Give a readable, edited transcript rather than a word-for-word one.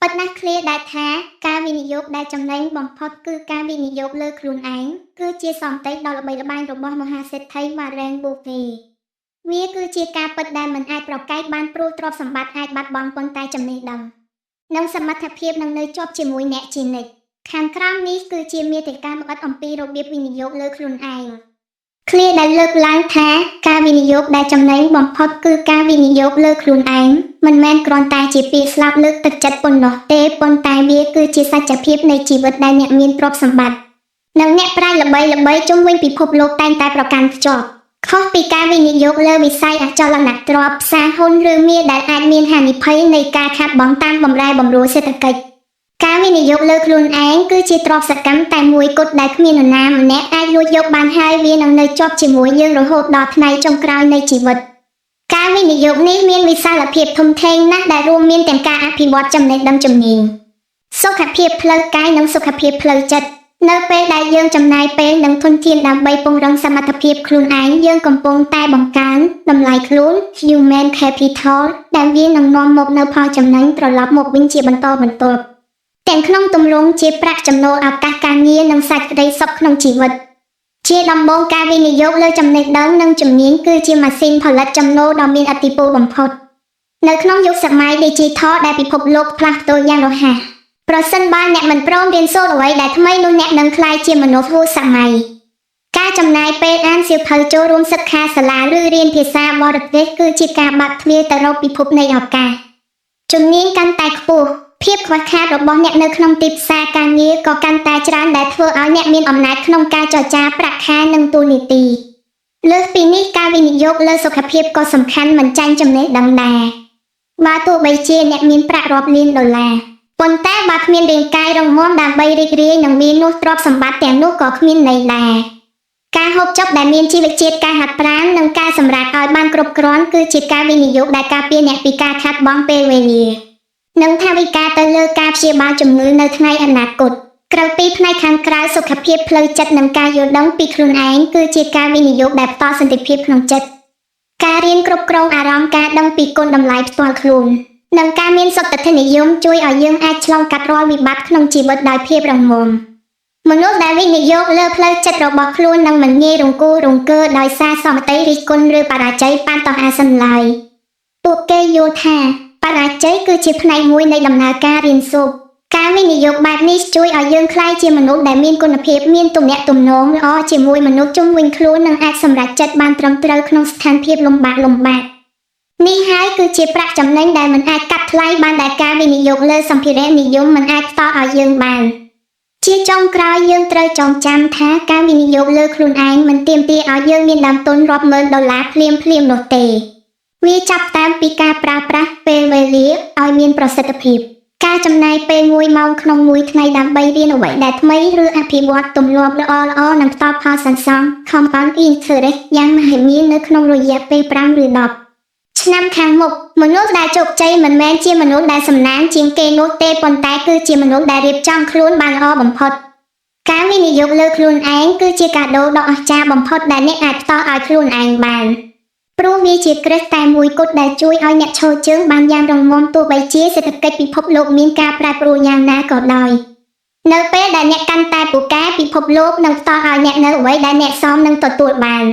ប៉ុន្តែឃ្លាដែលថាការវិនិយោគដែលចំណេញបំផុតគឺការវិនិយោគលើខ្លួនឯងគឺជាសម្ដីដ៏ល្បីល្បាញរបស់មហាសេដ្ឋី Warren Buffett វាគឺជាការពិតដែលមិនអាចប្រកែកបានព្រោះទ្រព្យសម្បត្តិអាចបាត់បង់ប៉ុន្តែចំណេះដឹងនិងសមត្ថភាពនឹងនៅជាប់ជាមួយអ្នកជានិច្ចខាងក្រោមនេះគឺជាមាតិកាមកឥតអំពីរបៀបវិនិយោគលើខ្លួនឯងឃ្លាដែលលើកឡើងថាការវិនិយោគដែលចំណេញបំផុតគឺការវិនិយោគលើខ្លួនឯងមិនមែនគ្រាន់តែជាពាក្យស្លោកលើកទឹកចិត្តប៉ុណ្ណោះទេប៉ុន្តែវាគឺជាសច្ចភាពនៃជីវិតដែលអ្នកមានទ្រព្យសម្បត្តិនិងអ្នកប្រាជ្ញល្បីៗជុំវិញពិភពលោកតែងតែប្រកាន់ខ្ជាប់ខុសពីការវិនិយោគលើវិស័យអចលនទ្រព្យផ្សារហ៊ុនឬមាសដែលអាចមានហានិភ័យនៃការខាតបង់តាមបម្រែបម្រួលសេដ្ឋកិច្ចការវិនិយោគលើខ្លួនឯងគឺជាទ្រព្យសកម្មតែមួយគត់ដែលគ្មាននរណាម្នាក់អាចលួចយកបានហើយវានឹងនៅជាប់ជាមួយយើងរហូតដល់ថ្ងៃចុងក្រោយនៃជីវិតការវិនិយោគនេះមានវិសាលភាពធំធេងណាស់ដែលរួមមានទាំងការអភិវឌ្ឍចំណេះដឹងជំនាញសុខភាពផ្លូវកាយនិងសុខភាពផ្លូវចិត្តនៅពេលដែលយើងចំណាយពេលនិងធនធានដើម្បីពង្រឹងសមត្ថភាពខ្លួនឯងយើងកំពុងតែបង្កើនតម្លៃខ្លួន Human Capital ដែលវានឹងនាំមកនូវផលចំណេញត្រឡប់មកវិញជាបន្តបន្ទាប់ទាំងក្នុងទម្រង់ជាប្រាក់ចំណូលឱកាសការងារនិងសេចក្តីសុខក្នុងជីវិតជាដំបូងការវិនិយោគលើចំណេះដឹងនិងជំនាញគឺជាម៉ាស៊ីនផលិតចំណូលដ៏មានឥទ្ធិពលបំផុតនៅក្នុងយុគសម័យ Digital ដែលពិភពលោកផ្លាស់ប្តូរយ៉ាងរហ័សប្រសិនបើអ្នកមិនព្រមរៀនសូត្រអ្វីដែលថ្មីនោះអ្នកនឹងក្លាយជាមនុស្សហួសសម័យការចំណាយពេលអានសៀវភៅចូលរួមសិក្ខាសាលាឬរៀនភាសាបរទេសគឺជាការបាត់ទ្វារទៅរកពិភពនៃឱកាសជំនាញកាន់តែខ្ពស់ភាពខ្វះខាតរបស់អ្នកនៅក្នុងទីផ្សារការងារក៏កាន់តែច្រើនដែលធ្វើឲ្យអ្នកមានអំណាចក្នុងការចរចាប្រាក់ខែនិងតួនាទីលើសពីនេះការវិនិយោគលើសុខភាពក៏សំខាន់មិនចាញ់ចំណេះដឹងដែរបើទោះបីជាអ្នកមានប្រាក់រាប់លានដុល្លារប៉ុន្តែបើគ្មានរាងកាយរឹងមាំដើម្បីរីករាយនឹងមាននោះទ្រព្យសម្បត្តិទាំងនោះក៏គ្មានន័យដែរការហូបចុកដែលមានជីវជាតិការហាត់ប្រាណនិងការសម្រាកឲ្យបានគ្រប់គ្រាន់គឺជាការវិនិយោគដែលការពារអ្នកពីការខាតបង់ពេលវេលានិងថវិកាទៅលើការព្យាបាលជំងឺនៅថ្ងៃអនាគតក្រៅពីផ្នែកខាងក្រៅសុខភាពផ្លូវចិត្តនិងការយល់ដឹងពីខ្លួនឯងគឺជាការវិនិយោគដែលផ្ដល់សន្តិភាពក្នុងចិត្តការរៀនគ្រប់គ្រងអារម្មណ៍ការដឹងពីគុណតម្លៃផ្ទាល់ខ្លួននិងការមានសុខភាពនិយមជួយឲ្យយើងអាចឆ្លងកាត់រាល់វិបត្តិក្នុងជីវិតដោយភាពរឹងមាំមនុស្សដែលវិនិយោគលើផ្លូវចិត្តរបស់ខ្លួននឹងមិនងាយរង្គោះរង្គើដោយសារសម្បត្តិរិះគន់ឬបរាជ័យបានតោះអាសន្នឡើយពួកគេយល់ថាបរាជ័យគឺជាផ្នែកមួយនៃដំណើរការរៀនសូត្រការវិនិយោគបែបនេះជួយឲ្យយើងក្លាយជាមនុស្សដែលមានគុណភាពមានទំនាក់ទំនងល្អជាមួយមនុស្សជុំវិញខ្លួននិងអាចសម្រេចចិត្តបានត្រឹមត្រូវក្នុងស្ថានភាពលំបាកនេះហើយគឺជាប្រាក់ចំណេញដែលមិនអាចកាត់ថ្លៃបានដែលការវិនិយោគលើសម្ភារៈនិយមមិនអាចផ្ដល់ឲ្យយើងបានជាចុងក្រោយយើងត្រូវចងចាំថាការវិនិយោគលើខ្លួនឯងមិនទាមទារឲ្យយើងមានដើមទុនរាប់ម៉ឺនដុល្លារភ្លាមៗនោះទេវាចាប់តាមពីការប្រើប្រាស់ពេលវេលាឲ្យមានប្រសិទ្ធភាពការចំណាយពេល1ម៉ោងក្នុងមួយថ្ងៃដើម្បីរៀនអ្វីដែលថ្មីឬអភិវឌ្ឍទម្លាប់ល្អៗនិងផ្ដល់ផលសន្សំ Compound Interest យ៉ាងមហិមានៅក្នុងរយៈពេល5ឬ10ឆ្នាំខាងមុខមនុស្សដែលជោគជ័យមិនមែនជាមនុស្សដែលសំណាងជាងគេនោះទេប៉ុន្តែគឺជាមនុស្សដែលរៀបចំខ្លួនបានល្អបំផុតការវិនិយោគលើខ្លួនឯងគឺជាកាដូដ៏អស្ចារ្យបំផុតដែលអ្នកអាចផ្ដល់ឲ្យខ្លួនឯងបានព្រោះវាជាគ្រឹះតែមួយគត់ដែលជួយឲ្យអ្នកឈរជើងបានយ៉ាងរឹងមាំទោះបីជាសេដ្ឋកិច្ចពិភពលោកមានការប្រែប្រួលយ៉ាងណាក៏ដោយនៅពេលដែលអ្នកកាន់តែពូកែពិភពលោកនឹងផ្ដល់ឲ្យអ្នកនៅអ្វីដែលអ្នកសមនឹងទទួលបាន